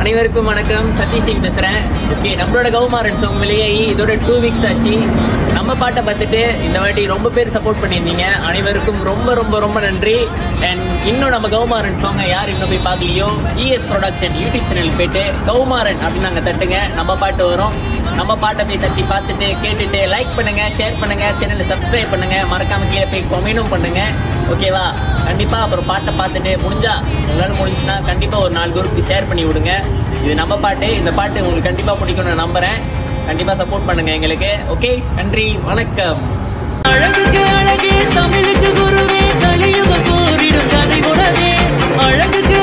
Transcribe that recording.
அனைவருக்கும் வணக்கம். சதீஷ் பேசுறேன். ஓகே, நம்மளோட கௌமாரன் சாங் வெளியாகி இதோட 2 வீக்ஸ் ஆச்சு. நம்ம பாட்டை பார்த்துட்டு இந்த வாட்டி ரொம்ப பேர் சப்போர்ட் பண்ணியிருந்தீங்க. அனைவருக்கும் ரொம்ப ரொம்ப ரொம்ப நன்றி. அண்ட் இன்னும் நம்ம கௌமாரன் சாங்கை யார் இன்னும் போய் பார்க்கலையோ, ES ப்ரொடக்ஷன் யூடியூப் சேனல் போயிட்டு கௌமாரன் அப்படின்னு நாங்கள் தட்டுங்க, நம்ம பாட்டு வரும். நம்ம பாட்டை போய் தட்டி பார்த்துட்டு கேட்டுட்டு லைக் பண்ணுங்க, ஷேர் பண்ணுங்க, சேனலை சப்ஸ்கிரைப் பண்ணுங்க, மறக்காம கீழே போய் கமெண்ட்டும் பண்ணுங்க. ஓகேவா? கண்டிப்பா அப்புறம் பாட்டை பார்த்துட்டு முடிஞ்சா உங்களால முடிஞ்சுன்னா கண்டிப்பா ஒரு 4 குரூப்புக்கு ஷேர் பண்ணி விடுங்க. இது நம்ம பாட்டு. இந்த பாட்டு உங்களுக்கு கண்டிப்பா பிடிக்கும்னு நான் நம்புறேன். கண்டிப்பா சப்போர்ட் பண்ணுங்க எங்களுக்கு. ஓகே, நன்றி, வணக்கம். அழகுக்கு அழகே தமிழுக்கு குருவே, கலியுகம் போரிடும் கதை உலகே. அழகுக்கு